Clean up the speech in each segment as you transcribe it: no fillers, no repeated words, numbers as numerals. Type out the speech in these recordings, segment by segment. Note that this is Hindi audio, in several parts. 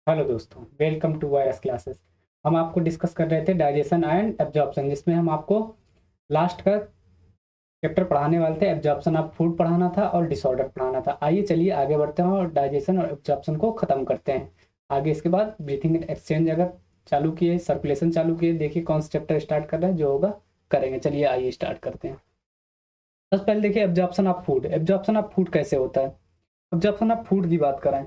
हेलो दोस्तों, वेलकम टू वायरस क्लासेस। हम आपको डिस्कस कर रहे थे डाइजेशन एंड एब्जॉर्प्शन, जिसमें हम आपको लास्ट का चैप्टर पढ़ाने वाले थे। एब्जॉर्प्शन ऑफ फूड पढ़ाना था और डिसऑर्डर पढ़ाना था। आइए चलिए आगे बढ़ते हैं और डाइजेशन और एब्जॉर्प्शन को ख़त्म करते हैं। आगे इसके बाद ब्रीथिंग एक्सचेंज अगर चालू किए, सर्कुलेशन चालू किए, देखिए कौन सा चैप्टर स्टार्ट कर रहे हैं, जो होगा करेंगे। चलिए आइए स्टार्ट करते हैं। सबसे पहले देखिए absorption of food. Absorption of food कैसे होता है? एब्जॉर्प्शन ऑफ फूड की बात करें,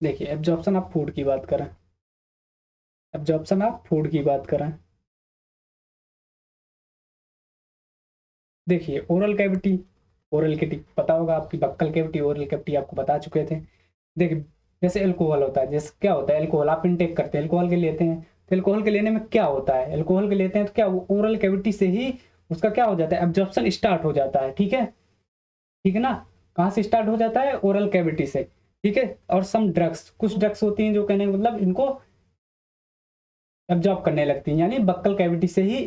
देखिए एब्जॉर्प्शन ऑफ फूड की बात करें, एब्जॉर्प्शन ऑफ फूड की बात करें, देखिए ओरल कैविटी, ओरल कैविटी पता होगा आपकी, बक्कल कैविटी, ओरल कैविटी आपको बता चुके थे। देखिए जैसे अल्कोहल होता है, जैसे क्या होता है, अल्कोहल आप इनटेक करते हैं, अल्कोहल के लेते हैं, तो अल्कोहल के लेने में क्या होता है, अल्कोहल के लेते हैं तो क्या ओरल कैविटी से ही उसका क्या हो जाता है, एब्जॉर्प्शन स्टार्ट हो जाता है। ठीक है, ठीक है ना। कहाँ से स्टार्ट हो जाता है? ओरल कैविटी से। ठीक है, और सम ड्रग्स, कुछ ड्रग्स होती हैं जो कहने का मतलब इनको एब्जॉर्ब करने लगती हैं, यानी बक्कल कैविटी से ही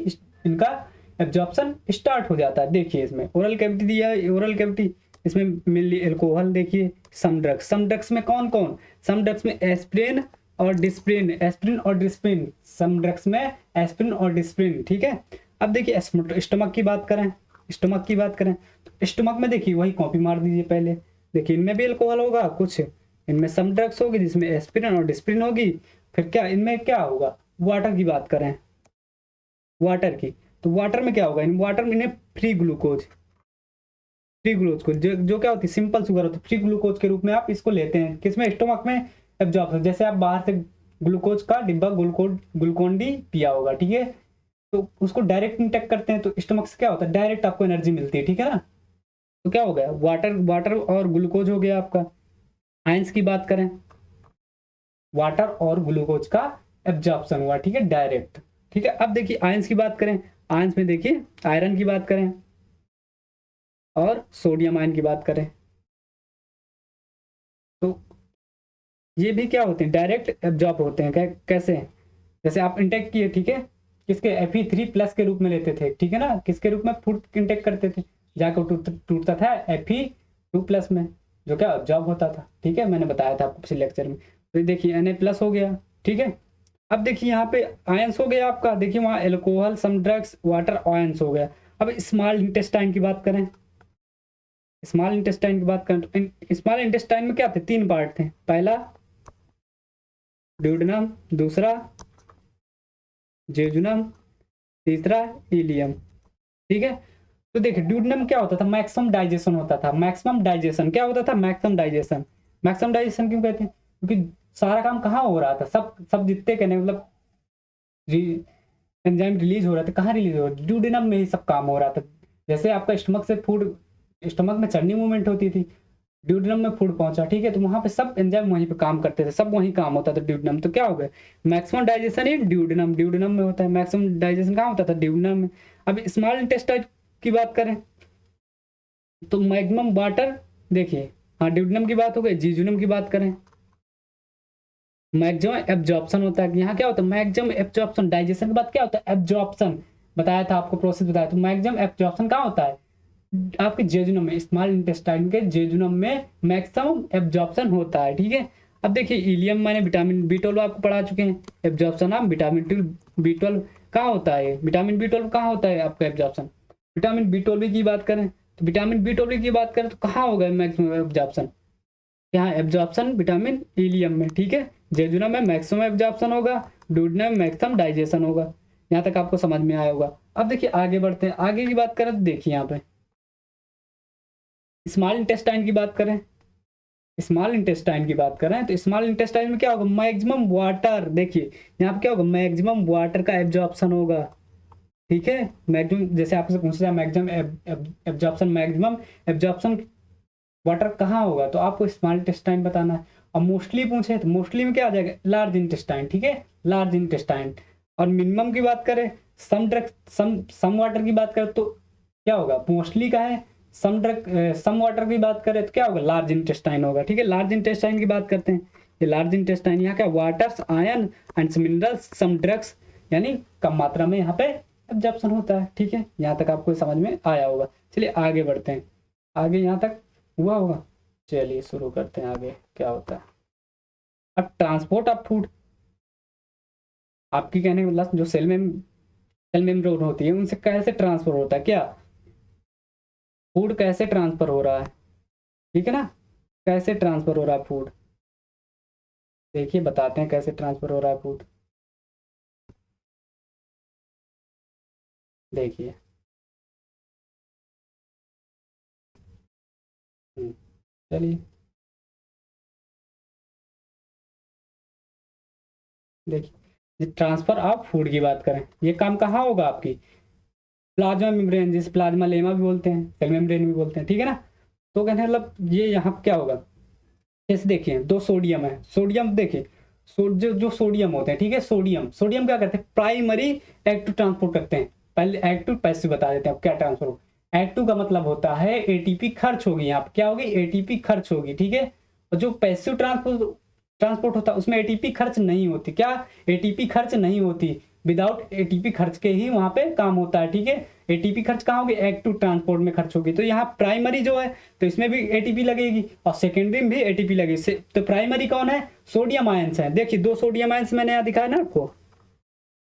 इनका एब्जॉर्प्शन स्टार्ट हो जाता है। देखिए इसमें ओरल कैविटी दिया है, ओरल कैविटी, इसमें मेनली एल्कोहल, देखिए सम ड्रग्स, सम ड्रग्स में कौन कौन, सम ड्रग्स में एस्प्रिन और डिस्प्रिन, एस्प्रिन और डिस्प्रिन, सम ड्रग्स में एस्प्रिन और डिस्प्रिन। ठीक है, अब देखिए स्टमक की बात करें, स्टमक की बात करें तो स्टमक में देखिए वही कॉपी मार दीजिए पहले। देखिए इनमें भी एल्कोहल होगा कुछ, इनमें सम ड्रग्स होगी जिसमें एस्प्रिन और डिस्प्रिन होगी। फिर क्या इनमें क्या होगा, वाटर की बात करें, वाटर की, तो वाटर में क्या होगा, इन वाटर में इन्हें फ्री ग्लूकोज, फ्री ग्लूकोज को जो क्या होती है, सिंपल शुगर होती है, फ्री ग्लूकोज के रूप में आप इसको लेते हैं, किसमें, स्टोमक में एब्जॉर्ब। जैसे आप बाहर से ग्लूकोज का डिब्बा ग्लूकोन डी पिया होगा, ठीक है, तो उसको डायरेक्ट इंटेक करते हैं तो स्टोमक से क्या होता है, डायरेक्ट आपको एनर्जी मिलती है। ठीक है ना, तो क्या हो गया, वाटर, वाटर और ग्लूकोज हो गया आपका। आयंस की बात करें, वाटर और ग्लूकोज का एब्जॉर्प्शन हुआ, ठीक है, डायरेक्ट। ठीक है, अब देखिए आयंस की बात करें, आयंस में देखिए आयरन की बात करें और सोडियम आयन की बात करें, तो ये भी क्या होते हैं, डायरेक्ट एब्जॉर्ब होते हैं। कैसे? जैसे आप इंटेक किए, ठीक है, किसके, Fe3+ के रूप में लेते थे, ठीक है ना, किसके रूप में फूड इंटेक करते थे, जाकर टूटता था Fe2+ में, जो क्या एब्जॉर्ब होता था। ठीक है, मैंने बताया था आपको पिछले लेक्चर में। तो देखिए Na+ हो गया। ठीक है, अब देखिए यहाँ पे आयंस हो गया आपका, देखिए वहाँ alcohol, some drugs, water, ions हो गया। अब स्मॉल इंटेस्टाइन की बात करें, स्मॉल इंटेस्टाइन की बात करें तो स्मॉल इंटेस्टाइन में क्या थे, 3 पार्ट थे। पहला ड्यूडेनम, दूसरा जेजुनम, तीसरा इलियम। ठीक है, तो देखिए ड्यूडेनम क्या होता था, मैक्सिमम डाइजेशन होता था, मैक्सिमम डाइजेशन क्या होता था, मैक्सिमम डाइजेशन। मैक्सिमम डाइजेशन क्यों कहते हैं, क्योंकि सारा काम कहाँ हो रहा था, सब सब जितने कहने मतलब एंजाइम रिलीज हो रहा था, कहाँ रिलीज हो रहा था, ड्यूडेनम में ही सब काम हो रहा था। जैसे आपका स्टमक से फूड, स्टमक में चर्नी मूवमेंट होती थी, ड्यूडेनम में फूड पहुंचा, ठीक है, तो वहां पे सब एंजाइम वहीं पे काम करते थे, सब वहीं काम होता था ड्यूडेनम। तो क्या हो गया, मैक्सिमम डाइजेशन ही ड्यूडेनम, ड्यूडेनम में होता है, मैक्सिमम डाइजेशन कहाँ होता था, ड्यूडेनम में। अब स्मॉल इंटेस्टाइन की बात करें तो मैक्सिमम वाटर, देखिए, हाँ ड्यूडेनम की बात हो गई, जीजुनम की बात करें, मैक्सिमम एब्जॉर्प्शन होता है। यहाँ क्या होता है, मैक्सिमम एब्जॉर्प्शन, डाइजेशन के बाद क्या होता है, एब्जॉर्प्शन। बताया था आपको, प्रोसेस बताया, तो मैक्सिमम एब्जॉर्प्शन कहाँ होता है, आपके जेजुनम में, स्मॉल इंटेस्टाइन के जेजुनम में मैक्सिमम एब्जॉर्प्शन होता है। ठीक है, अब देखिए इलियम माने विटामिन B12 आपको पढ़ा चुके हैं, एब्जॉर्प्शन ऑफ विटामिन B12 कहाँ होता है, विटामिन B12 कहाँ होता है आपका एब्जॉर्प्शन। विटामिन B12 की बात करें तो विटामिन B12 की बात करें तो कहाँ होगा मैक्सिमम एब्जॉर्प्शन, यहाँ एब्जॉर्प्शन विटामिन इलियम में। ठीक है, जेजुनम में मैक्सिमम एब्जॉर्प्शन होगा, डूडनम में मैक्सिमम डाइजेशन होगा। यहाँ तक आपको समझ में आया होगा। अब देखिए आगे बढ़ते हैं, आगे की बात करें तो देखिए यहाँ पे स्मॉल इंटेस्टाइन की बात करें, स्मॉल इंटेस्टाइन की बात करें तो स्मॉल इंटेस्टाइन में क्या होगा, मैक्सिमम वाटर, देखिए यहाँ पे क्या होगा, मैक्सिमम वाटर का एब्जॉर्प्शन होगा। ठीक है, मैक्सिमम, जैसे आपसे पूछा जाए maximum absorption, maximum absorption water कहाँ होगा, तो आपको स्मॉल इंटेस्टाइन बताना है। और मोस्टली पूछे तो मोस्टली में क्या आ जाएगा, लार्ज इंटेस्टाइन। ठीक है, लार्ज इंटेस्टाइन। और मिनिमम की बात करें, सम ड्रग, सम वाटर की बात करें तो क्या होगा, मोस्टली का है, सम ड्रग, सम वाटर की बात करें तो क्या होगा, लार्ज इंटेस्टाइन होगा। ठीक है, लार्ज इंटेस्टाइन की बात करते हैं, ये लार्ज इंटेस्टाइन, यहाँ क्या, waters, ion and minerals, some drugs, यानी कम मात्रा में यहाँ पे एब्जॉर्प्शन होता है। ठीक है, यहाँ तक आपको समझ में आया होगा। चलिए आगे बढ़ते हैं। आगे यहाँ तक हुआ होगा। चलिए शुरू करते हैं, आगे क्या होता है। अब ट्रांसपोर्ट ऑफ फूड, आपकी कहने का मतलब जो सेल मेम्ब्रेन होती है उनसे कैसे ट्रांसफर होता है, क्या फूड कैसे ट्रांसफर हो रहा है, ठीक है ना, कैसे ट्रांसफर हो रहा है फूड, देखिए बताते हैं कैसे ट्रांसफर हो रहा है फूड। देखिए चलिए देखिए ट्रांसफर ऑफ फूड की बात करें, ये काम कहाँ होगा आपकी प्लाज्मा मेम्ब्रेन, जिसे प्लाज्मा लेमा भी बोलते हैं, सेल मेम्ब्रेन भी बोलते हैं, ठीक है ना। तो कहते हैं मतलब ये यहाँ क्या होगा, जैसे देखिए दो सोडियम है, सोडियम देखिए जो सोडियम होते हैं, ठीक है, सोडियम सोडियम क्या करते हैं, प्राइमरी एक्टिव ट्रांसपोर्ट करते हैं। पहले एक्टिव पैसिव बता देते हैं अब क्या ट्रांसफर हो। एक्टिव का मतलब होता है एटीपी खर्च होगी, यहाँ पे क्या होगी, एटीपी खर्च होगी, ठीक है। और जो पैसिव ट्रांसपोर्ट ट्रांसपोर्ट होता है उसमें एटीपी खर्च नहीं होती, क्या एटीपी खर्च नहीं होती, विदाउट एटीपी खर्च के ही वहां पे काम होता है, ठीक है। एटीपी खर्च कहाँ होगी, एक्टिव ट्रांसपोर्ट में खर्च होगी। तो यहाँ प्राइमरी जो है तो इसमें भी एटीपी लगेगी और सेकेंडरी में भी एटीपी लगेगी। तो प्राइमरी कौन है, सोडियम आयंस है। देखिए दो सोडियम आयंस मैंने यहाँ दिखाया ना आपको,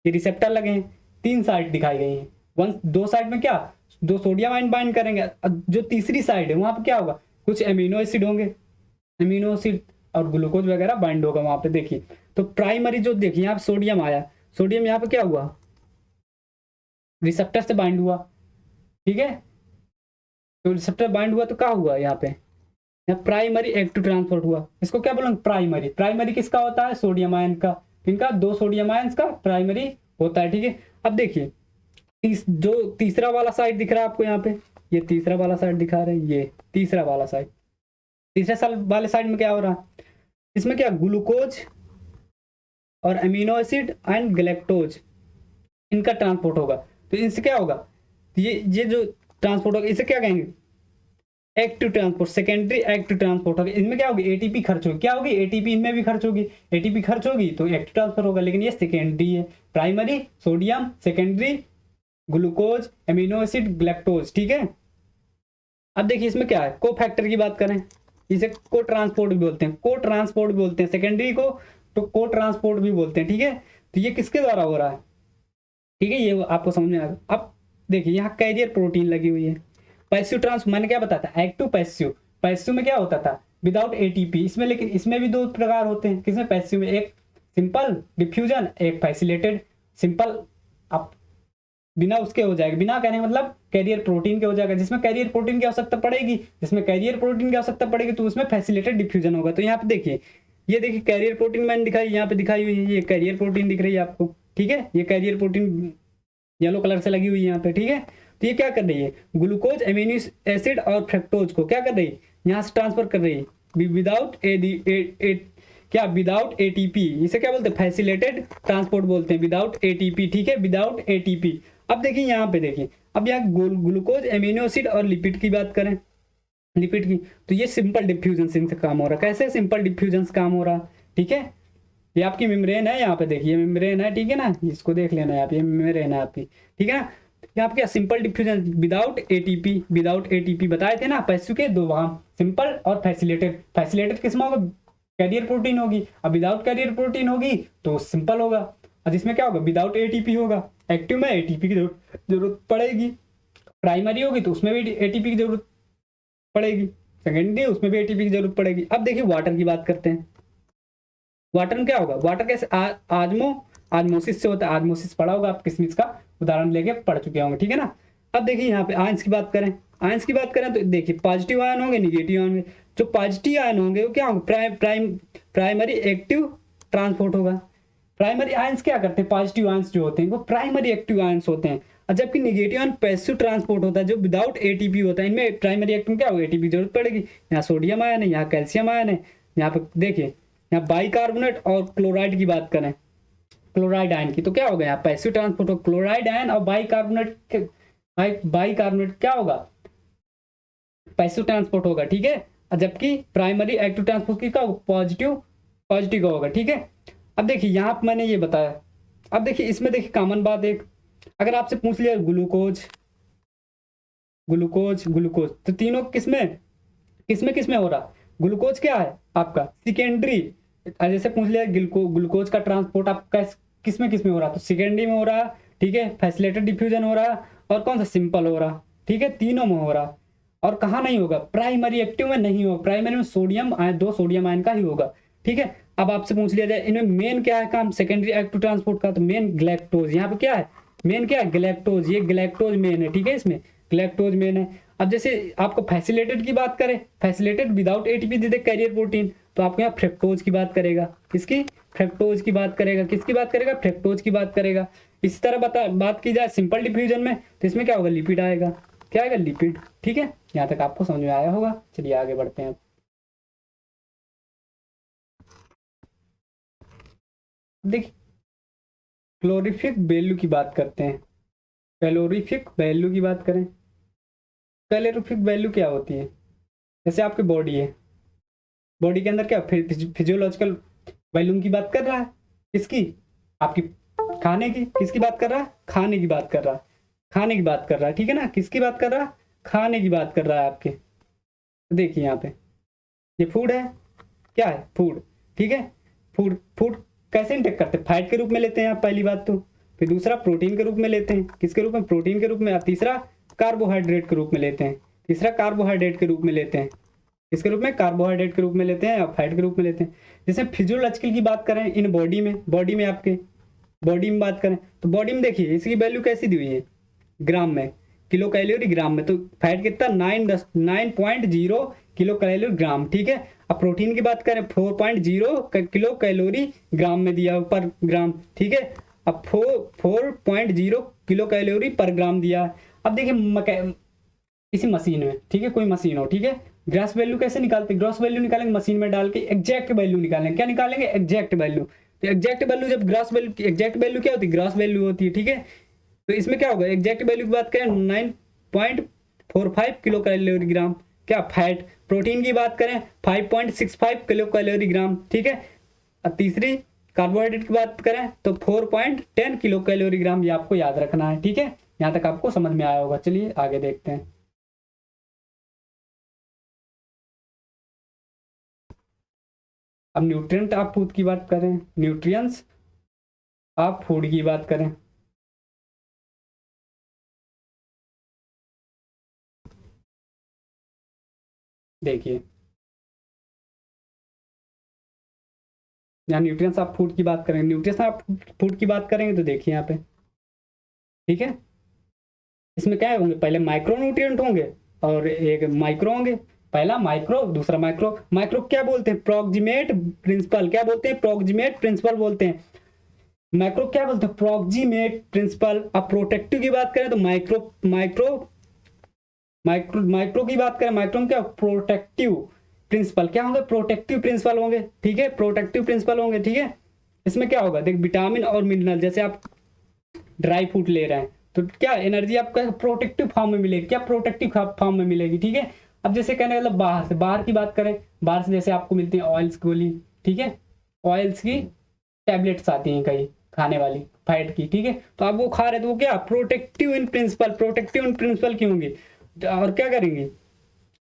ये रिसेप्टर लगे हैं, 3 साइड दिखाई गई हैं। दो साइड में क्या, दो सोडियम आयन बाइंड करेंगे, जो तीसरी साइड है वहां पर क्या होगा, कुछ एमिनो एसिड होंगे, एमिनो एसिड और ग्लूकोज वगैरह बाइंड होगा वहां पे। देखिए तो प्राइमरी जो देखिए यहाँ पे सोडियम आया, सोडियम यहाँ पे क्या हुआ, रिसेप्टर से बाइंड हुआ, ठीक है। तो रिसेप्टर बाइंड हुआ तो क्या हुआ यहाँ पे, यहाँ प्राइमरी एक्टिव ट्रांसपोर्ट हुआ। इसको क्या बोलेंगे, प्राइमरी। प्राइमरी किसका होता है, सोडियम आयन का, इनका दो सोडियम आयन का प्राइमरी होता है, ठीक है। अब देखिए जो तीसरा वाला साइड दिख रहा है आपको यहाँ पे, ये तीसरा वाला साइड दिखा रहे हैं, ये तीसरा वाला साइड, तीसरे साल वाले साइड में क्या हो रहा है, इसमें क्या ग्लूकोज और अमीनो एसिड एंड गैलेक्टोज, इनका ट्रांसपोर्ट होगा। तो इनसे क्या होगा, ये जो ट्रांसपोर्ट होगा इसे क्या कहेंगे, active transport, secondary active transport होगा। इनमें क्या होगी, एटीपी खर्च होगी, क्या होगी, एटीपी इनमें भी खर्च होगी, एटीपी खर्च होगी तो एक्टिव ट्रांसफर होगा। लेकिन ये सेकेंडरी है, primary sodium, secondary glucose, amino acid, galactose, ठीक है। अब देखिए इसमें क्या है, को फैक्टर की बात करें, इसे को ट्रांसपोर्ट भी बोलते हैं, को ट्रांसपोर्ट भी बोलते हैं, सेकेंडरी को तो को ट्रांसपोर्ट भी बोलते हैं, ठीक है। तो ये किसके द्वारा हो रहा है, ठीक है, ये आपको समझ में आ गया। अब देखिए यहाँ कैरियर प्रोटीन लगी हुई है। पैसिव ट्रांस मैंने क्या बताया था, एक्टिव पैसिव, पैसिव में क्या होता था विदाउट एटीपी, इसमें लेकिन इसमें भी दो प्रकार होते हैं, किसमें पैसिव में, एक सिंपल डिफ्यूजन, एक फैसिलेटेड। सिंपल आप बिना उसके हो जाएगा, बिना कहने मतलब कैरियर प्रोटीन के हो जाएगा, जिसमें कैरियर प्रोटीन की आवश्यकता पड़ेगी, जिसमें कैरियर प्रोटीन की आवश्यकता पड़ेगी तो उसमें फैसिलेटेड डिफ्यूजन होगा। तो यहाँ पे देखिए, ये देखिए कैरियर प्रोटीन मैंने दिखाई, यहाँ पे दिखाई हुई है, ये कैरियर प्रोटीन दिख रही है आपको, ठीक है। ये कैरियर प्रोटीन येलो कलर से लगी हुई है यहाँ पे, ठीक है। तो ये क्या कर रही है, ग्लूकोज, एमिनो एसिड और फ्रक्टोज को क्या कर रही है, यहाँ से ट्रांसफर कर रही है विदाउट क्या, विदाउट एटीपी। इसे क्या बोलते हैं, फैसिलेटेड ट्रांसपोर्ट बोलते हैं, विदाउट एटीपी, ठीक है, विदाउट एटीपी। अब देखिए यहाँ पे देखिए, अब यहाँ ग्लूकोज, एमिनो एसिड और लिपिड की बात करें, लिपिड की, तो ये सिंपल डिफ्यूजन से काम हो रहा है। कैसे सिंपल डिफ्यूजन से काम हो रहा है, ठीक है। ये आपकी मेम्ब्रेन है, यहाँ पे देखिए मेम्ब्रेन है, ठीक है ना, इसको देख लेना है आप, ये मेम्ब्रेन है आपकी, ठीक है ना। यहाँ पे क्या simple diffusion without ATP, without ATP बताए थे ना पैसिव के दो, वहां सिंपल और फैसिलेटेड। फैसिलेटेड किसमें होगा, कैरियर प्रोटीन होगी, अब विदाउट कैरियर प्रोटीन होगी तो सिंपल होगा, और जिसमें क्या होगा विदाउट एटीपी होगा। एक्टिव में एटीपी की जरूरत पड़ेगी, प्राइमरी होगी तो उसमें भी एटीपी की जरूरत पड़ेगी, सेकेंडरी उसमें भी एटीपी की जरूरत पड़ेगी। अब देखिए वाटर की बात करते हैं, वाटर में क्या होगा, वाटर कैसे आजमोसिस से होता है, आजमोसिस पढ़ा होगा आप, किसमिस का उदाहरण लेके पढ़ चुके होंगे, ठीक है ना। अब देखिए यहाँ पे आयंस की बात करें, आयंस की बात करें तो देखिए पॉजिटिव आयन होंगे, निगेटिव आयन होंगे। जो पॉजिटिव आयन होंगे वो क्या होंगे, प्राइमरी एक्टिव ट्रांसपोर्ट होगा। प्राइमरी आयंस क्या करते हैं, पॉजिटिव आयंस जो होते हैं वो प्राइमरी एक्टिव आयंस होते हैं, और जबकि निगेटिव आयन पैसिव ट्रांसपोर्ट होता है जो विदाउट एटीपी होता है। इनमें प्राइमरी एक्टिव क्या होगा, एटीपी की जरूरत पड़ेगी। यहाँ सोडियम आयन है, यहाँ कैल्शियम आयन है, यहाँ पे देखिए यहाँ बाइकार्बोनेट और क्लोराइड की बात करें, क्लोराइड आयन की, तो क्या होगा यहाँ पैसिव ट्रांसपोर्ट होगा, क्लोराइड आयन और बाइकार्बोनेट क्या होगा, पैसिव ट्रांसपोर्ट होगा, ठीक है। जबकि प्राइमरी एक्टिव ट्रांसपोर्ट की क्या होगा, पॉजिटिव पॉजिटिव का होगा, ठीक है। अब देखिए यहाँ पे मैंने ये बताया, अब देखिए इसमें देखिए कॉमन बात एक, अगर आपसे पूछ लिया ग्लूकोज, ग्लूकोज, ग्लूकोज। तो तीनों किसमें किसमें हो रहा? ग्लूकोज क्या है आपका सेकेंडरी। जैसे पूछ लिया ग्लूकोज का ट्रांसपोर्ट आपका किसमें हो रहा? तो सेकेंडरी में हो रहा, ठीक है, फैसिलिटेटेड डिफ्यूजन हो रहा, और कौन सा सिंपल हो रहा, ठीक है, तीनों में हो रहा। और कहाँ नहीं होगा? प्राइमरी एक्टिव में नहीं होगा। प्राइमरी में सोडियम आयन, 2 सोडियम आयन का ही होगा, ठीक है। अब आपसे पूछ लिया जाए इनमें मेन क्या है काम सेकेंडरी एक्टिव ट्रांसपोर्ट का, तो मेन ग्लैक्टोज। यहाँ पे क्या है? मेन क्या है? ग्लैक्टोज। ये ग्लैक्टोज मेन है, ठीक है, इसमें ग्लैक्टोज मेन है। अब जैसे आपको फैसिलेटेड की बात करें, फैसिलेटेड विदाउट एटीपी दे दे कैरियर प्रोटीन, तो आपको यहाँ फ्रेक्टोज की बात करेगा। किसकी? फ्रेक्टोज की बात करेगा। किसकी बात करेगा? फ्रेक्टोज की बात करेगा। इसी तरह बात की जाए सिंपल डिफ्यूजन में, तो इसमें क्या होगा? लिपिड आएगा। क्या आएगा? लिपिड, ठीक है। यहाँ तक आपको समझ में आया होगा। चलिए आगे बढ़ते हैं। देखिए क्लोरिफिक वैल्यू की बात करते हैं। कैलोरीफिक वैल्यू की बात करें, कैलोरीफिक वैल्यू क्या होती है? जैसे आपकी बॉडी है, बॉडी के अंदर क्या फिजियोलॉजिकल वैल्यूम की बात कर रहा है। किसकी? आपकी खाने की। किसकी बात कर रहा है? खाने की बात कर रहा है। खाने की बात कर रहा है, ठीक है ना। किसकी बात कर रहा है? खाने की बात कर रहा है आपके। देखिए यहाँ पे ये फूड है। क्या है? फूड, ठीक है। फूड, फूड कैसे इंटेक करते हैं? फैट के रूप में लेते हैं आप, पहली बात तो। फिर दूसरा प्रोटीन के रूप में लेते हैं। किसके रूप में? प्रोटीन के रूप में। तीसरा कार्बोहाइड्रेट के रूप में लेते हैं। तीसरा कार्बोहाइड्रेट के रूप में लेते हैं। किसके रूप में? कार्बोहाइड्रेट के रूप में लेते हैं और फैट के रूप में लेते हैं। जैसे फिजियोलॉजिकल की बात करें इन बॉडी में आपके बॉडी में बात करें, तो बॉडी में देखिए इसकी वैल्यू कैसी दी हुई है? ग्राम में, किलो कैलोरी ग्राम में। तो फैट कितना? 9.0 किलो कैलोरी ग्राम, ठीक है। अब प्रोटीन की बात करें 4.0 किलो कैलोरी ग्राम में दिया पर ग्राम, ठीक है। अब 4.0 किलो कैलोरी पर ग्राम दिया। अब देखिए किसी मशीन में, ठीक है, कोई मशीन हो, ठीक है, ग्रॉस वैल्यू कैसे निकालते? ग्रॉस वैल्यू निकालेंगे मशीन में डाल के, एग्जैक्ट वैल्यू निकालेंगे। क्या निकालेंगे? Exact value. तो एग्जैक्ट वैल्यू जब ग्रॉस वैल्यू, एग्जैक्ट वैल्यू क्या होती है? ग्रॉस वैल्यू होती है, ठीक है। तो इसमें क्या होगा? एग्जैक्ट वैल्यू की बात करें 9.45 किलो कैलोरी ग्राम, क्या फैट। प्रोटीन की बात करें 5.65 किलो कैलोरी ग्राम, ठीक है। और तीसरी कार्बोहाइड्रेट की बात करें तो 4.10 किलो कैलोरी ग्राम। ये आपको याद रखना है, ठीक है। यहाँ तक आपको समझ में आया होगा। चलिए आगे देखते हैं। अब न्यूट्रिएंट आप फूड की बात करें, न्यूट्रिएंट्स आप फूड की बात करें, देखिए यहाँ न्यूट्रिएंट्स आप फूड की बात करें, न्यूट्रिएंट्स आप फूड की बात करेंगे तो देखिए यहाँ पे, ठीक है, इसमें क्या होंगे? पहले माइक्रो न्यूट्रिएंट होंगे और एक माइक्रो होंगे। पहला माइक्रो, दूसरा माइक्रो। माइक्रो क्या बोलते हैं? Proximate principal. क्या बोलते हैं? प्रोक्सिमेट प्रिंसिपल बोलते हैं। माइक्रो क्या बोलते हैं? Proximate principal. अब प्रोटेक्टिव की बात करें तो माइक्रो माइक्रो माइक्रो माइक्रो की बात करें, माइक्रो में क्या? Protective principle. क्या होंगे? प्रोटेक्टिव प्रिंसिपल होंगे, ठीक है, प्रोटेक्टिव प्रिंसिपल होंगे, ठीक है। इसमें क्या होगा? देख विटामिन और मिनरल, जैसे आप ड्राई फ्रूट ले रहे हैं तो क्या एनर्जी आपको प्रोटेक्टिव फॉर्म में मिलेगी? क्या प्रोटेक्टिव फॉर्म में मिलेगी, ठीक है। अब जैसे कहने मतलब बाहर की बात करें, बाहर से जैसे आपको मिलती है ऑयल्स गोली, ठीक है, ऑयल्स की टैबलेट्स आती हैं कई खाने वाली फैट की, ठीक है। तो आप वो खा रहे तो वो क्या? प्रोटेक्टिव इन प्रिंसिपल की होंगी। और क्या करेंगे?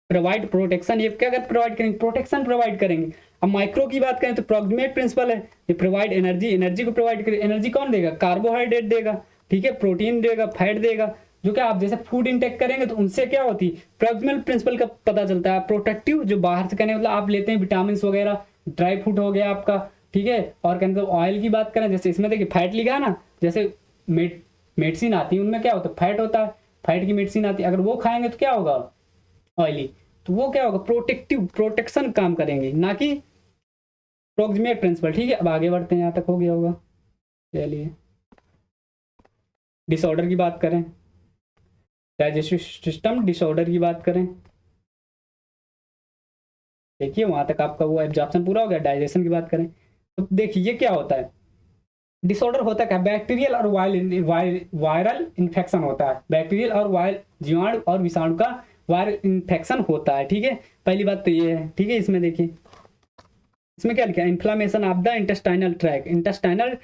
Provide protection. ये क्या प्रोवाइड करेंगे? प्रोटेक्शन प्रोवाइड करेंगे। अब माइक्रो की बात करें तो प्रोक्सिमेट प्रिंसिपल है, ये प्रोवाइड एनर्जी, एनर्जी को प्रोवाइड करें। एनर्जी कौन देगा? कार्बोहाइड्रेट देगा, ठीक है, प्रोटीन देगा, फैट देगा। जो क्या आप जैसे फूड इंटेक करेंगे तो उनसे क्या होती है? प्रोक्सिमल प्रिंसिपल का पता चलता है। प्रोटेक्टिव जो बाहर से कहने मतलब आप लेते हैं विटामिन वगैरह, ड्राई फ्रूट हो गया आपका, ठीक है। और कहने मतलब ऑयल की बात करें, जैसे इसमें देखिए फैट लिखा है ना, जैसे मेडिसिन आती है उनमें क्या होता है? फैट होता है, फैट की मेडिसिन आती है। अगर वो खाएंगे तो क्या होगा? ऑयली। तो वो क्या होगा? प्रोटेक्शन काम करेंगे, ना कि प्रोक्सिमेट प्रिंसिपल, ठीक है। अब आगे बढ़ते हैं, यहाँ तक हो गया होगा। चलिए डिसऑर्डर की बात करें, डाइजेस्टिव सिस्टम डिसऑर्डर की बात करें, देखिए वहां तक आपका वो एब्जॉर्प्शन पूरा हो गया। डाइजेशन की बात करें तो देखिए ये क्या होता है? डिसऑर्डर होता है क्या? बैक्टीरियल और वायरल इन्फेक्शन होता है। बैक्टीरियल और जीवाणु और विषाणु का वायरल इन्फेक्शन होता है, ठीक है। पहली बात तो ये है, ठीक है। इसमें देखिए इसमें क्या लिखा है? Inflammation of the intestinal tract. Intestinal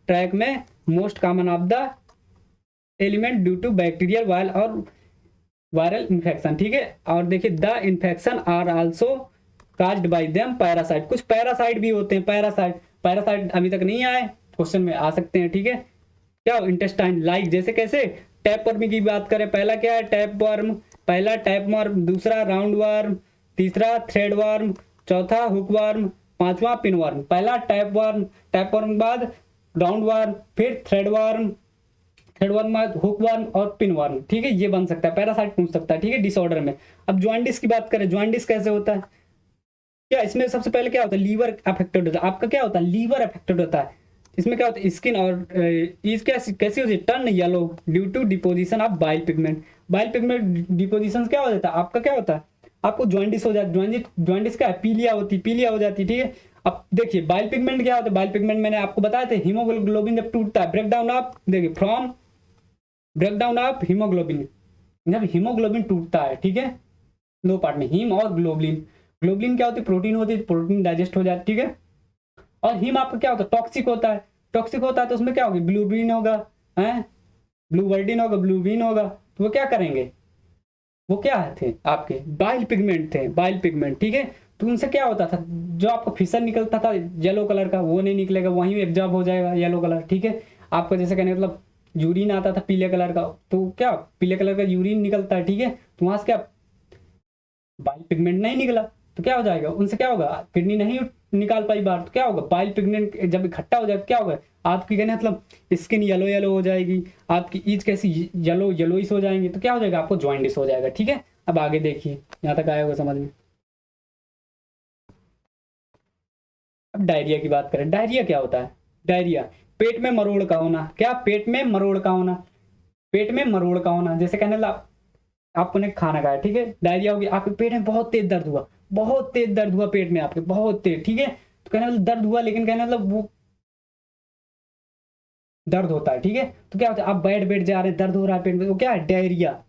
tract में most common of the element due to bacterial vial और वायरल इन्फेक्शन, ठीक है। और देखिए the infection are also caused by them parasite, कुछ पैरासाइट भी होते हैं, पैरासाइट, पैरासाइट अभी तक नहीं आए, क्वेश्चन में आ सकते हैं, ठीक है। क्या इंटेस्टाइन लाइक, जैसे कैसे टैप वर्म की बात करें, पहला क्या है टैप वर्म, पहला टैप वर्म, दूसरा राउंड वर्म, तीसरा थ्रेड वर्म, चौथा हुक वर्म, पांचवा पिन वर्म। पहला टैप वर्म, टैप वर्म के बाद राउंड वर्म, फिर थ्रेड वर्म, थ्रेड वर्म बाद हुक वर्म और पिन वर्म, ठीक है। ये बन सकता है, पैरासाइट पूछ सकता है, ठीक है, डिसऑर्डर में। अब ज्वाइंटिस की बात करें, ज्वाइंटिस कैसे होता है, क्या इसमें सबसे पहले क्या होता है, लीवर अफेक्टेड होता है, आपका क्या होता है, लीवर अफेक्टेड होता है। इसमें क्या होता है, स्किन और इज कैसी होती है, turn yellow due to deposition of bile pigment. Bile pigment deposition क्या हो जाता है, आपका क्या होता है, आपको ज्वाइंटिस हो जाता है। ज्वाइंटिस क्या है, पीलिया होती है, पीलिया हो जाती है, ठीक है। अब देखिए बाइल पिगमेंट क्या होता है, बाइल पिगमेंट मैंने आपको बताया था, हीमोग्लोबिन जब टूटता है, ब्रेक डाउन ऑफ, देखिए from break down of haemoglobin, जब हीमोग्लोबिन टूटता है, ठीक है, दो पार्ट में, हीम और ग्लोबुलिन। ग्लोबुलिन क्या होती है, प्रोटीन होती है, प्रोटीन डाइजेस्ट हो जाती है, ठीक है। और हीम आपका क्या होता है, टॉक्सिक होता है, टॉक्सिक होता है तो उसमें क्या होगा, ग्लूबिन होगा, है ब्लूवर्डिन होगा, ब्लूबिन होगा, तो वो क्या करेंगे, वो क्या थे आपके बाइल पिगमेंट थे, बाइल पिगमेंट, ठीक है। तो उनसे क्या होता था, जो आपको फिसर निकलता था येलो कलर का, वो नहीं निकलेगा, वहीं एब्जॉर्ब हो जाएगा येलो कलर, ठीक है। आपको जैसे कहने मतलब यूरिन आता था पीले कलर का, तो क्या पीले कलर का यूरिन निकलता है, ठीक है। तो वहां से क्या बाइल पिगमेंट नहीं निकला, तो क्या हो जाएगा, उनसे क्या होगा, किडनी नहीं निकाल पाई बाहर, तो क्या होगा, बाइल पिगमेंट जब इकट्ठा हो जाए क्या होगा, आपकी कहने मतलब स्किन येलो येलो हो जाएगी, आपकी ईज कैसी येलो येलोइश हो जाएंगी, तो क्या हो जाएगा, आपको जॉइंटिस हो जाएगा, ठीक है। अब आगे देखिए, यहाँ तक आया होगा समझ में। अब डायरिया की बात करें, डायरिया क्या होता है, डायरिया पेट में मरोड़ का होना, क्या पेट में मरोड़ का होना, पेट में मरोड़ का होना, जैसे कहने लगा आपने खाना खाया, ठीक है, डायरिया हो गया, आपके पेट में बहुत तेज दर्द हुआ, बहुत तेज दर्द हुआ पेट में आपके, बहुत तेज, ठीक है। तो कहने मतलब दर्द हुआ, लेकिन कहने मतलब वो दर्द होता है, ठीक है। तो क्या होता है, आप बैठ बैठ जा रहे हैं, दर्द हो रहा है पेट में, वो क्या है, डायरिया,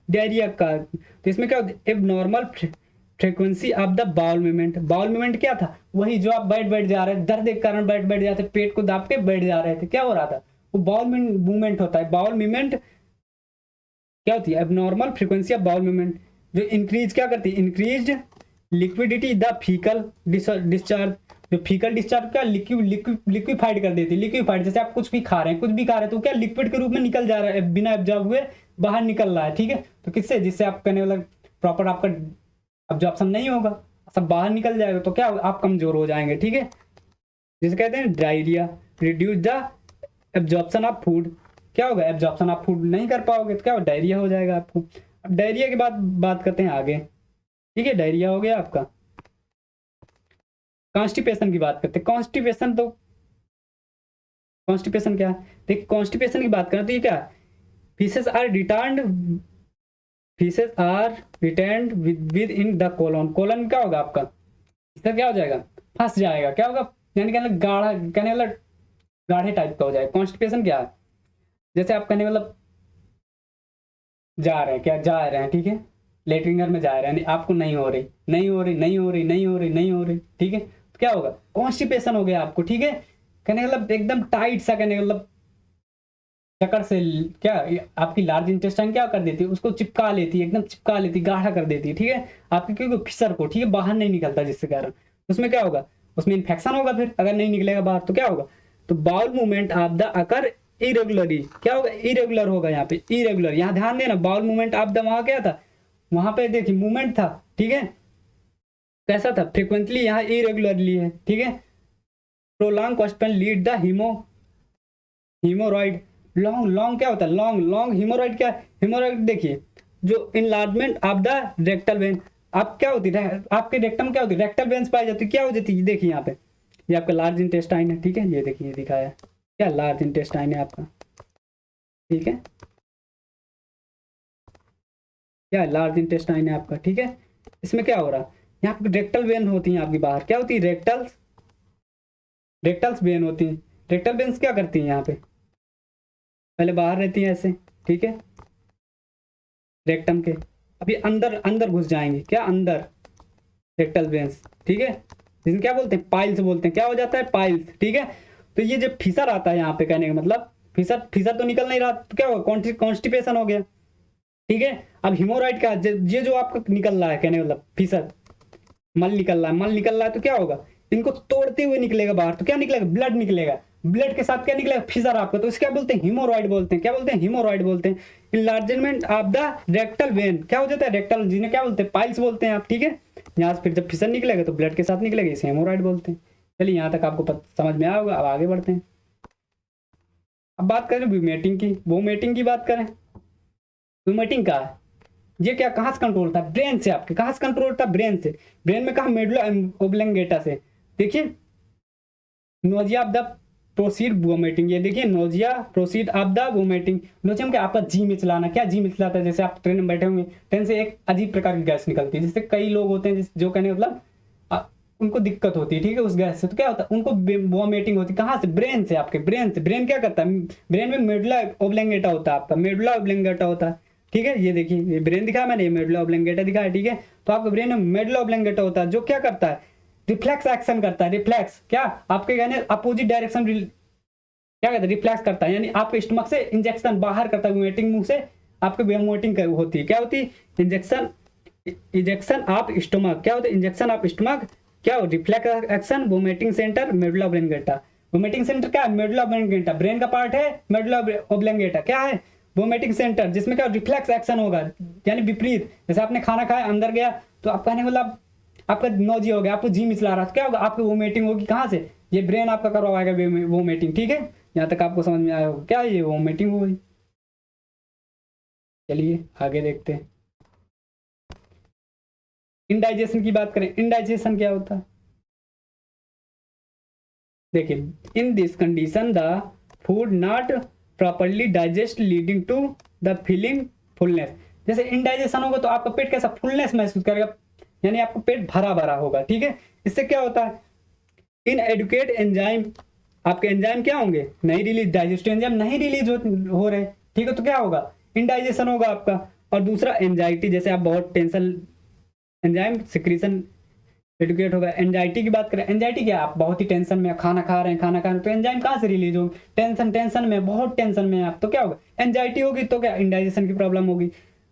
डायरिया का। तो इसमें क्या होता है, एब normal frequency of the bowel movement, bowel movement क्या था, वही जो आप बैठ बैठ जा रहे हैं, दर्द के कारण बैठ बैठ जाते, पेट को दाब के बैठ जा रहे थे, क्या हो रहा था, वो बाउल मूवमेंट होता है। बाउल मूवमेंट क्या होती है, abnormal frequency of bowel movement, जो इंक्रीज क्या करती है, increase liquidity the faecal discharge, जो फीकल डिस्चार्ज का लिक्विफाइड कर देती है, लिक्विफाइड, जैसे आप कुछ भी खा रहे हैं, कुछ भी खा रहे हैं तो क्या लिक्विड के रूप में निकल जा रहा है, बिना एब्जॉर्ब हुए बाहर निकल रहा है, ठीक है। तो किससे, जिससे आप कहने वाला प्रॉपर आपका अब्जॉर्प्शन नहीं होगा, सब बाहर निकल जाएगा, तो क्या आप कमजोर हो जाएंगे, ठीक है। जिसे कहते हैं diarrhoea, reduce the absorption of food, क्या होगा, एब्जॉर्प्शन आप फूड नहीं कर पाओगे तो क्या डायरिया हो जाएगा आपको। अब डायरिया के बाद बात करते हैं आगे, ठीक है, डायरिया हो गया आपका। कॉन्स्टिपेशन की बात करते हैं, कॉन्स्टिपेशन तो कॉन्स्टिपेशन क्या है, देखिए कॉन्स्टिपेशन की बात करें तो ये क्या है, faeces are returned, faeces are returned within the colon, colon क्या होगा आपका, इसका क्या हो जाएगा, फंस जाएगा, क्या होगा, यानी कहने गाढ़ा, कहने वाला गाढ़े टाइप का हो जाएगा। कॉन्स्टिपेशन क्या है, जैसे आप कहने मतलब जा रहे हैं, क्या जा रहे हैं, ठीक है, लेटरिन में जा रहे हैं, नहीं आपको नहीं हो रही, नहीं हो रही, नहीं हो रही, नहीं हो रही, नहीं हो रही, ठीक है, तो क्या होगा, कॉन्स्टिपेशन हो गया आपको, ठीक है। कहने मतलब एकदम टाइट सा, कहने मतलब चक्कर से क्या आपकी लार्ज इंटेस्टाइन क्या कर देती है, उसको चिपका लेती है, एकदम चिपका लेती है, गाढ़ा कर देती है, ठीक है, आपके क्योंकि फिसर को, ठीक है, बाहर नहीं निकलता, जिसके कारण उसमें क्या होगा, उसमें इन्फेक्शन होगा, फिर अगर नहीं निकलेगा बाहर तो क्या होगा, तो bowel movement of the occur irregularly, क्या होगा, इरेगुलर होगा, यहाँ पे इरेगुलर, यहाँ ध्यान देना, बाउल मूवमेंट ऑफ द वहां क्या था, वहां पे देखिए मूवमेंट था, ठीक है, कैसा था, फ्रिक्वेंटली, यहाँ इरेगुलरली है, ठीक है। Prolong constant lead the haemorrhoid, long long क्या होता है, लॉन्ग लॉन्ग हीमोरॉइड, क्या हीमोरॉइड देखिए, जो enlargement of the rectal vein, आप क्या होती है, आपके रेक्टम क्या होती है, रेक्टल वेन्स पाई जाती है, क्या हो जाती है, देखिए यहाँ पे, ये आपका लार्ज इंटेस्टाइन है, ठीक है, ये देखिए दिखाया, क्या लार्ज इंटेस्टाइन है आपका, ठीक है, क्या लार्ज इंटेस्टाइन है आपका, ठीक है। इसमें क्या हो रहा है, यहाँ पे रेक्टल वेन होती है आपकी बाहर, क्या होती है, रेक्टल्स वेन होती है, रेक्टल वेन्स क्या करती हैं यहाँ पे, पहले बाहर रहती है ऐसे, ठीक है, रेक्टम के, अभी अंदर अंदर घुस जाएंगे, क्या अंदर, रेक्टल वेन्स, ठीक है, जिसे क्या बोलते हैं, पाइल्स बोलते हैं, क्या हो जाता है, पाइल्स, ठीक है। तो ये जब फिसर आता है यहाँ पे, कहने का मतलब फिसर फिसर तो निकल नहीं रहा, तो क्या होगा, कॉन्स्टिपेशन हो गया, ठीक है। अब हीमोराइड का ये जो आपका निकल रहा है, कहने मतलब फीसद मल निकल रहा है, मल निकल रहा है तो क्या होगा, इनको तोड़ते हुए निकलेगा बाहर, तो क्या निकलेगा, ब्लड निकलेगा, ब्लड के साथ क्या निकलेगा, फिजर आपका, तो इसको क्या बोलते हैं, हीमोरॉइड बोलते हैं। क्या बोलते हैं, हीमोरॉइड बोलते हैं। Enlargement of the rectal when, क्या हो जाता है, रेक्टल, जिन्हें क्या बोलते हैं, पाइल्स बोलते हैं आप, ठीक है। यहाँ से फिर जब फिसर निकलेगा तो ब्लड के साथ निकलेगा, इसे हीमोरॉइड बोलते हैं। चलिए यहाँ तक आपको समझ में आया होगा। अब आगे बढ़ते हैं। अब बात करें वोमेटिंग की, वोमेटिंग की बात करें, वोमेटिंग का ये क्या, कहाँ से कंट्रोल था, ब्रेन से। आपके कहाँ से कंट्रोल था, ब्रेन से। ब्रेन में कहा, मेडुला ओब्लंगेटा से। देखिए nausea of the proceed vomiting, ये देखिए nausea proceed of the vomiting. Nauseam क्या, आपका जी में चलाना, क्या जी में चलाता है, जैसे आप ट्रेन में बैठे होंगे, ट्रेन से एक अजीब प्रकार की गैस निकलती है, जिससे कई लोग होते हैं जो कहने मतलब उनको दिक्कत होती है, ठीक है, उस गैस से। तो क्या होता है, उनको वोमिटिंग होती है। कहाँ से, ब्रेन से। आपके ब्रेन से। ब्रेन क्या करता है, ब्रेन में मेडुला ओब्लंगेटा होता है, आपका मेडुला ओब्लंगेटा होता है, ठीक है। ये देखिए, ये ब्रेन दिखाया मैंने, ये मेडुला ओब्लंगेटा दिखाया, ठीक है। तो आपके ब्रेन में मेडुला ओब्लंगेटा होता है, जो क्या करता है, रिफ्लेक्स एक्शन करता है। रिफ्लेक्स क्या, आपके यानी अपोजिट डायरेक्शन क्या कहते हैं, रिफ्लेक्स करता है, यानी आपके स्टमक से इंजेक्शन बाहर करता है, वोमिटिंग मुंह से आपके वोमिटिंग होती है। क्या होती है, इंजेक्शन, इंजेक्शन ऑफ स्टमक, क्या होता है, इंजेक्शन ऑफ स्टमक, क्या हो, reflex action, vomiting centre medulla oblongata. Vomiting centre क्या है, मेडुला ओब्लंगेटा, ब्रेन का पार्ट है मेडुला ओब्लंगेटा, क्या है, वोमिटिंग सेंटर, जिसमें क्या रिफ्लेक्स एक्शन होगा, यानी विपरीत। जैसे आपने खाना खाया, अंदर गया, तो आप कहने मतलब आपका नोजी हो गया, आपको जी मिचला रहा, तो क्या होगा, आपकी वोमिटिंग होगी, कहाँ से, ये ब्रेन आपका करवाएगा वोमिटिंग, ठीक है। यहाँ तक आपको समझ में आया होगा, क्या ये वोमिटिंग हो गई। चलिए आगे देखते हैं। इंडाइजेशन की बात करें, इंडाइजेशन क्या होता है, देखिए in this condition the food not properly digest leading to the feeling fullness. जैसे इंडाइजेशन होगा तो आपका पेट कैसा, फुलनेस महसूस करेगा, यानी आपका पेट भरा भरा होगा, ठीक है। इससे क्या होता है, इन एडुकेट एंजाइम, आपके एंजाइम क्या होंगे, नहीं रिलीज, डाइजेस्टिव एंजाइम नहीं रिलीज हो रहे, ठीक है। तो क्या होगा, इंडाइजेशन होगा आपका। और दूसरा एंजाइटी, जैसे आप बहुत टेंशन, एंजाइम सिक्रीशन एडुकेट होगा। एंजाइटी की बात करें, एंजाइटी क्या, आप बहुत ही टेंशन में, खाना खा रहे हैं, खाना खा रहे हैं, तो एंजाइम कहाँ से रिलीज होगी, टेंशन में, बहुत टेंशन में आप, तो क्या होगा, एंजाइटी होगी, तो क्या इंडाइजेशन की प्रॉब्लम होगी।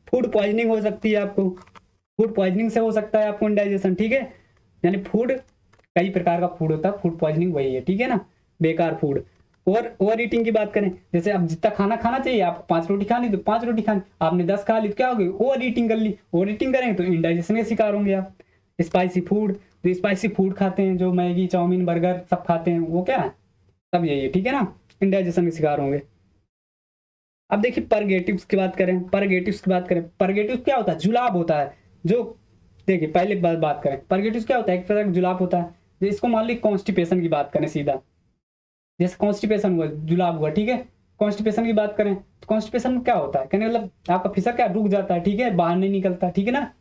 फूड पॉइजनिंग हो सकती है आपको, फूड पॉइजनिंग से हो सकता है आपको इंडाइजेशन, ठीक है। यानी फूड, कई प्रकार का फूड होता है, फूड पॉइजनिंग वही है, ठीक है ना, बेकार फूड। और ओवर ईटिंग की बात करें, जैसे आप जितना खाना खाना चाहिए, आप 5 रोटी खानी तो 5 रोटी खानी, आपने 10 खा ली तो क्या होगी, ओवर ईटिंग कर ली। ओवर ईटिंग करेंगे तो इंडाइजेशन के शिकार होंगे आप। स्पाइसी फूड, जो स्पाइसी फूड खाते हैं, जो मैगी चाउमीन बर्गर सब खाते हैं, वो क्या है, सब यही है, ठीक है ना, इंडाइजेशन के शिकार होंगे। अब देखिए परगेटिव्स की बात करें, परगेटिव्स की बात करें, परगेटिव्स क्या होता है, जुलाब होता है। जो देखिए पहले बात करें, परगेटिव्स क्या होता है, एक तरह का जुलाब होता है। इसको मान ली कॉन्स्टिपेशन की बात करें सीधा, जैसे कॉन्स्टिपेशन हुआ, जुलाब हुआ, ठीक है। कॉन्स्टिपेशन की बात करें तो कॉन्स्टिपेशन में क्या होता है, कहने मतलब आपका फिसर क्या, रुक जाता है, ठीक है, बाहर नहीं निकलता, ठीक है ना,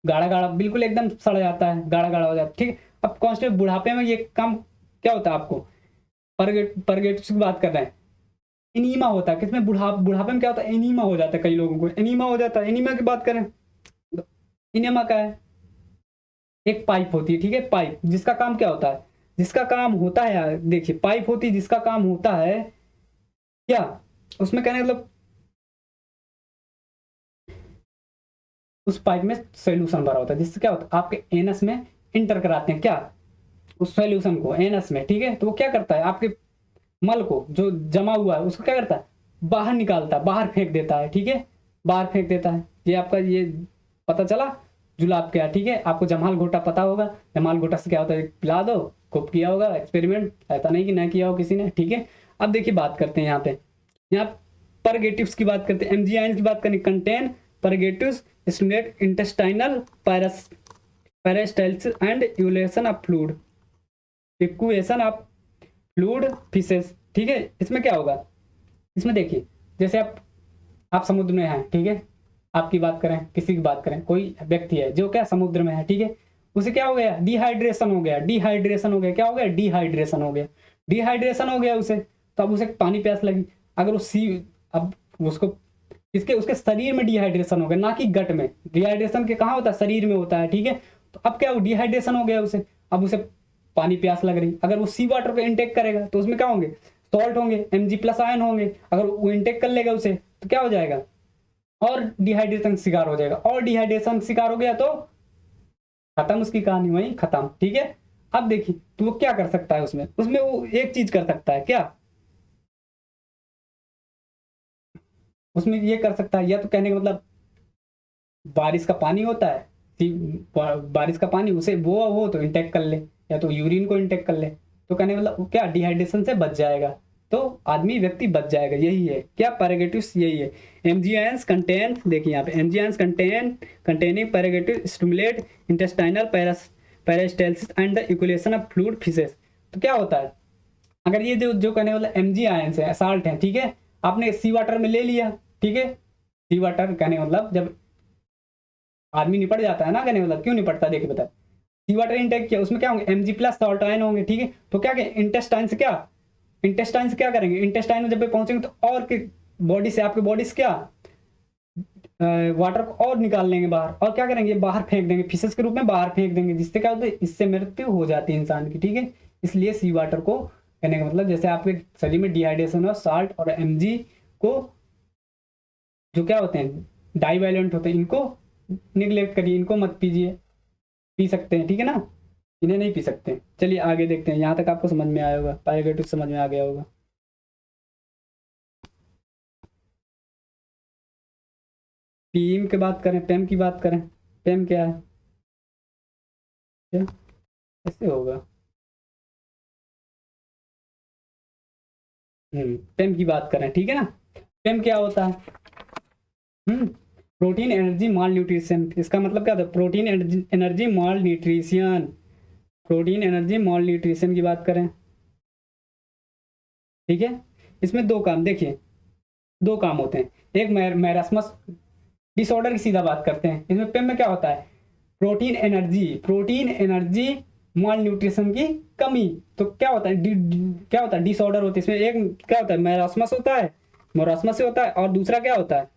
गाढ़ा गाढ़ा बिल्कुल एकदम सड़ जाता है, गाढ़ा गाढ़ा हो जाता है, ठीक है। अब कॉन्स्टेंट बुढ़ापे में ये काम क्या होता है आपको, परगेटिव्स की बात कर रहे हैं, एनीमा होता है, किसमें, बुढ़ापे में क्या होता है, एनीमा हो जाता है, कई लोगों को एनीमा हो जाता है। एनीमा की बात करें तो एनीमा का है, एक पाइप होती है, ठीक है, पाइप, जिसका काम क्या होता है, जिसका काम होता है यार, देखिए पाइप होती है जिसका काम होता है क्या, उसमें कहने मतलब उस पाइप में सोल्यूशन भरा होता है, जिससे क्या होता है, आपके एनस में इंटर कराते हैं क्या, उस सॉल्यूशन को एनस में, ठीक है। तो वो क्या करता है, आपके मल को जो जमा हुआ है उसको क्या करता है, बाहर निकालता है, बाहर फेंक देता है, ठीक है, बाहर फेंक देता है। ये आपका ये पता चला जुलाब क्या, ठीक है। आपको जमाल घोटा पता होगा, जमाल घोटा से क्या होता है, पिला दो, खूब किया होगा एक्सपेरिमेंट, ऐसा नहीं कि ना किया हो किसी ने, ठीक है। अब देखिए बात करते हैं यहाँ पे, यहाँ परगेटिव्स की बात करते हैं, एमजीआई की बात करें, contain purgatives stimulate intestinal peristalsis and elution of fluid, equation of fluid fishes, ठीक है। इसमें क्या होगा, इसमें देखिए जैसे आप समुद्र में हैं, ठीक है, आपकी बात करें, किसी की बात करें, कोई व्यक्ति है जो क्या समुद्र में है, ठीक है, उसे क्या हो गया, डिहाइड्रेशन हो गया, डिहाइड्रेशन हो गया, क्या हो गया, डिहाइड्रेशन हो गया, डिहाइड्रेशन हो गया उसे। तो अब उसे पानी प्यास लगी, अगर वो अब उसको इसके उसके शरीर में डिहाइड्रेशन हो गया, ना कि गट में। डिहाइड्रेशन के कहाँ होता है, शरीर में होता है, ठीक है। तो अब क्या, वो डिहाइड्रेशन हो गया उसे, अब उसे पानी प्यास लग रही, अगर वो सी वाटर को इनटेक करेगा तो उसमें क्या होंगे, सॉल्ट होंगे, Mg+ आयन होंगे। अगर वो इनटेक कर लेगा उसे तो क्या हो जाएगा, और डिहाइड्रेशन शिकार हो जाएगा, और डिहाइड्रेशन शिकार हो गया तो खत्म उसकी कहानी, वहीं खत्म। ठीक है, अब देखिए तो वो क्या कर सकता है, उसमें उसमें वो एक चीज कर सकता है क्या, उसमें ये कर सकता है, या तो कहने का मतलब बारिश का पानी होता है, बारिश का पानी उसे वो तो इंटेक कर ले, या तो यूरिन को इंटेक कर ले, तो कहने का मतलब क्या डिहाइड्रेशन से बच जाएगा, तो आदमी व्यक्ति बच जाएगा। यही है क्या, पैरागेटिव्स यही है। एमजीआईन्स कंटेन, देखिए यहाँ पे MGIs containing purgative stimulate intestinal peristalsis and the equation of fluid fishes. तो क्या होता है, अगर ये जो जो कहने वाला एम जी आयंस है, साल्ट है, ठीक है, आपने सी वाटर में ले लिया, ठीक है, सी वाटर कहने का मतलब जब आदमी निपट जाता है ना, कहने का मतलब क्यों निपटता है, देखिए बता, सी वाटर इंटेक किया, उसमें क्या होंगे, M G plus salt ion होंगे, ठीक है, तो क्या इंटेस्टाइन से क्या, इंटेस्टाइन से क्या करेंगे, इंटेस्टाइन में जब पहुंचेंगे तो और बॉडी से, आपके बॉडी से क्या वाटर को और निकाल लेंगे बाहर, और क्या करेंगे, बाहर फेंक देंगे, फिशेस के रूप में बाहर फेंक देंगे, जिससे क्या होता है, इससे मृत्यु हो जाती है इंसान की। ठीक है, इसलिए सी वाटर को कहने का मतलब जैसे आपके शरीर में डिहाइड्रेशन और साल्ट और एमजी को जो क्या होते हैं डाइवैलेंट होते हैं, इनको निगलेक्ट करिए, इनको मत पीजिए, पी सकते हैं, ठीक है ना, इन्हें नहीं पी सकते। चलिए आगे देखते हैं, यहाँ तक आपको समझ में आया होगा, पायरेटिव समझ में आ गया होगा। पीएम की बात करें, पेम की बात करें, पेम क्या है, क्या कैसे होगा, पेम की बात करें, ठीक है ना, पेम क्या होता है, प्रोटीन एनर्जी माल न्यूट्रिशन, इसका मतलब क्या था, प्रोटीन एनर्जी माल न्यूट्रिशन, प्रोटीन एनर्जी माल न्यूट्रिशन की बात करें, ठीक है, इसमें दो काम देखिए, दो काम होते हैं, एक मैरास्मस डिसऑर्डर की सीधा बात करते हैं, इसमें पेम में क्या होता है, प्रोटीन एनर्जी माल न्यूट्रिशन की कमी, तो क्या होता है क्या होता है, डिसऑर्डर होता है, इसमें एक क्या होता है, मैरास्मस होता है, मोरास्मस से होता है, और दूसरा क्या होता है,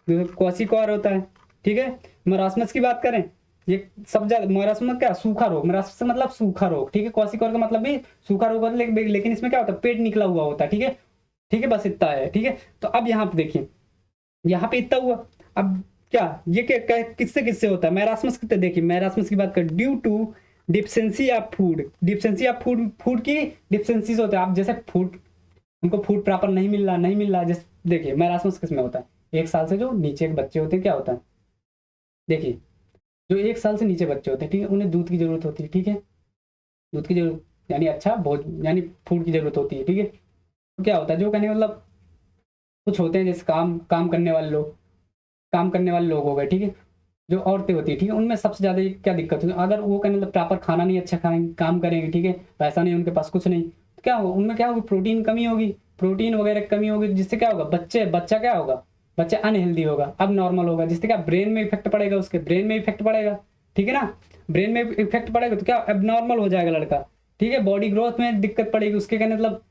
क्वासिकॉर होता है। ठीक है, मरासमस की बात करें, ये सब ज्यादा मरासमस क्या, सूखा रोग, मरासमस मतलब सूखा रोग, ठीक है, क्वासिकॉर का मतलब भी सूखा रोग होता है, लेकिन इसमें क्या होता है, पेट निकला हुआ होता है, ठीक है, ठीक है, बस इतना है। ठीक है, तो अब यहाँ पे देखिए, यहाँ पे इतना हुआ, अब क्या ये किससे किससे होता है, मैरासमस कितने, देखिए मैरासमस की बात कर, due to deficiency of food, deficiency of food, food की डिफिशियंसीज होते हैं, आप जैसे फूड, उनको फूड प्रॉपर नहीं मिल रहा, जैसे देखिए मैरासमस किस में होता है, 1 साल से जो नीचे के बच्चे होते हैं क्या होता है, देखिए जो 1 साल से नीचे बच्चे होते हैं, ठीक है, उन्हें दूध की जरूरत होती है, ठीक है, दूध की जरूरत यानी अच्छा भोजन यानी फूड की जरूरत होती है, ठीक है, तो क्या होता है, जो कहने का मतलब कुछ होते हैं जैसे काम करने वाले लोग हो गए, ठीक है, जो औरतें होती है, ठीक है, उनमें सबसे ज्यादा क्या दिक्कत होती है, अगर वो कहने मतलब प्रॉपर खाना नहीं अच्छा खाएंगे, काम करेंगे, ठीक है, पैसा नहीं उनके पास कुछ नहीं, तो क्या होगा, उनमें क्या होगी, प्रोटीन कमी होगी, प्रोटीन वगैरह कमी होगी, जिससे क्या होगा, बच्चा क्या होगा, बच्चा अनहेल्दी होगा, अब नॉर्मल होगा, जिससे क्या ब्रेन में इफेक्ट पड़ेगा, उसके ब्रेन में इफेक्ट पड़ेगा, ठीक है ना, ब्रेन में इफेक्ट पड़ेगा तो क्या अब नॉर्मल हो जाएगा लड़का, ठीक है, बॉडी ग्रोथ में दिक्कत पड़ेगी, उसके कहने मतलब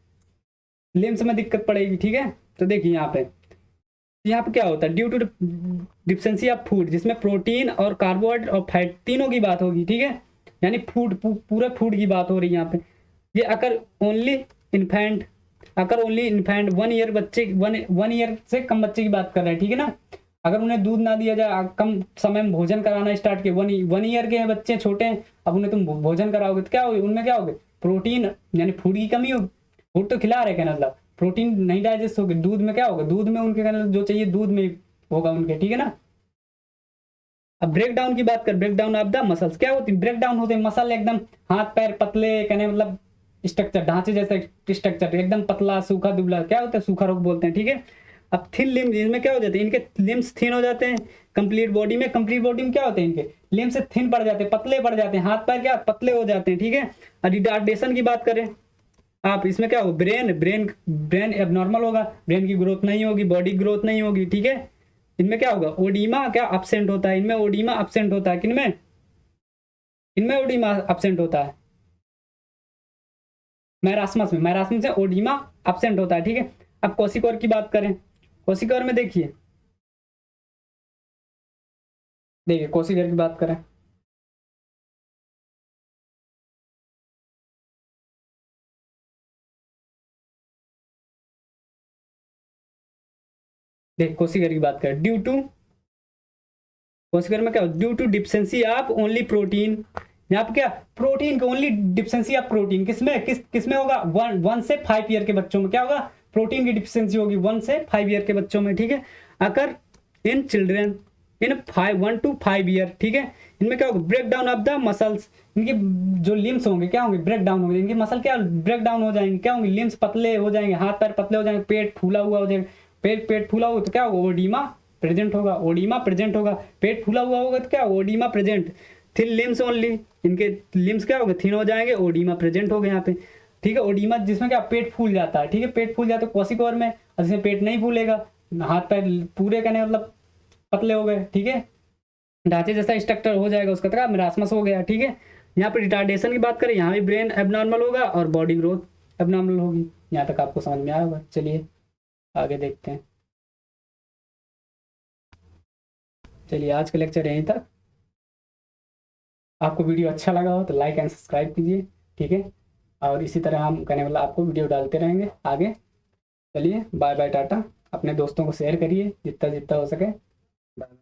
लिम्स में दिक्कत पड़ेगी, ठीक है, तो देखिए यहाँ पे क्या होता है, due to deficiency of food, जिसमें प्रोटीन और कार्बोहाइड्रेट और फैट तीनों की बात होगी, ठीक है, यानी पूरे फूड की बात हो रही है यहाँ पे, ये अगर ओनली इन्फेंट, अगर ओनली इन्फेंट 1 ईयर बच्चे, 1 ईयर से कम बच्चे की बात कर रहे हैं, ठीक है ना, अगर उन्हें दूध ना दिया जाए, कम समय में भोजन कराना स्टार्ट किया, 1 ईयर के हैं बच्चे छोटे हैं, अब उन्हें तुम भोजन कराओगे तो क्या होगी, उनमें क्या होगी, प्रोटीन यानी फूड की कमी होगी, फूड तो खिला रहे कहना मतलब प्रोटीन नहीं डाइजेस्ट होगी, दूध में क्या होगा, दूध में उनके कहना जो चाहिए दूध में होगा उनके, ठीक है ना। अब ब्रेक डाउन की बात कर, break down of the muscles, क्या होती है, ब्रेक डाउन होते हैं मसल एकदम, हाथ पैर पतले, कहने मतलब स्ट्रक्चर ढांचे जैसे स्ट्रक्चर एकदम पतला सूखा दुबला, क्या होता है, सूखा रोग बोलते हैं, ठीक है। अब थिन लिम्स, इनमें क्या हो जाते हैं, इनके लिम्स थिन हो जाते हैं, कंप्लीट बॉडी में क्या होते हैं, इनके लिम्स से थिन पड़ जाते हैं, पतले पड़ जाते हैं, हाथ पैर क्या पतले हो जाते हैं, ठीक है। रिटार्डेशन की बात करें आप, इसमें क्या हो, ब्रेन ब्रेन ब्रेन एबनॉर्मल होगा, ब्रेन की ग्रोथ नहीं होगी, बॉडी ग्रोथ नहीं होगी, ठीक है। इनमें क्या होगा, ओडीमा क्या अपसेंट होता है, इनमें ओडीमा अपसेंट होता है, किनमें, इनमें ओडीमा अपसेंट होता है, मैरास्मस से ओडीमा अपसेंट होता है, ठीक है। अब कोशिकोर की बात करें, कोशिकोर में देखिए, कोशिकोर की बात करें, कोशिकोर की बात करें, ड्यू टू कोशिका में क्या due to deficiency of only protein, यहाँ पे क्या प्रोटीन का ओनली डिफिशियंसी ऑफ प्रोटीन, किसमें किसमें होगा 1 से 5 ईयर के बच्चों में क्या होगा, प्रोटीन की डिफिशियंसी होगी 1 से 5 ईयर के बच्चों में, ठीक है। Occur in children in 1 to 5 year, ठीक है। इनमें क्या होगा break down of the muscles, इनके जो लिम्स होंगे क्या होंगे ब्रेक डाउन होंगे, इनके मसल क्या ब्रेक डाउन हो जाएंगे, क्या होंगे लिम्स पतले हो जाएंगे, हाथ पैर पतले हो जाएंगे, पेट फूला हुआ हो जाएगा, पेट फूला हुआ तो क्या होगा ओडीमा प्रेजेंट होगा, ओडीमा प्रेजेंट होगा, पेट फूला हुआ होगा तो क्या ओडीमा प्रेजेंट, थिन लिम्स ओनली, इनके लिम्स क्या होगा थिन हो जाएंगे, ओडीमा प्रेजेंट हो गए यहाँ पे, ठीक है। ओडीमा जिसमें क्या पेट फूल जाता है, ठीक है, पेट फूल जाता है कोशिका में, और जिसमें पेट नहीं फूलेगा, हाथ पैर पूरे कहने मतलब पतले हो गए, ठीक है, ढांचे जैसा स्ट्रक्चर हो जाएगा उसका, तो मेरास्मस हो गया, ठीक है। यहाँ पे रिटार्डेशन की बात करें, यहाँ भी ब्रेन एबनॉर्मल होगा और बॉडी ग्रोथ एबनॉर्मल होगी। यहाँ तक आपको समझ में आया होगा, चलिए आगे देखते हैं। चलिए आज का लेक्चर यहीं तक। आपको वीडियो अच्छा लगा हो तो लाइक एंड सब्सक्राइब कीजिए, ठीक है। और इसी तरह हम कहने वाला आपको वीडियो डालते रहेंगे आगे। चलिए बाय बाय टाटा, अपने दोस्तों को शेयर करिए जितना जितना हो सके, बाय।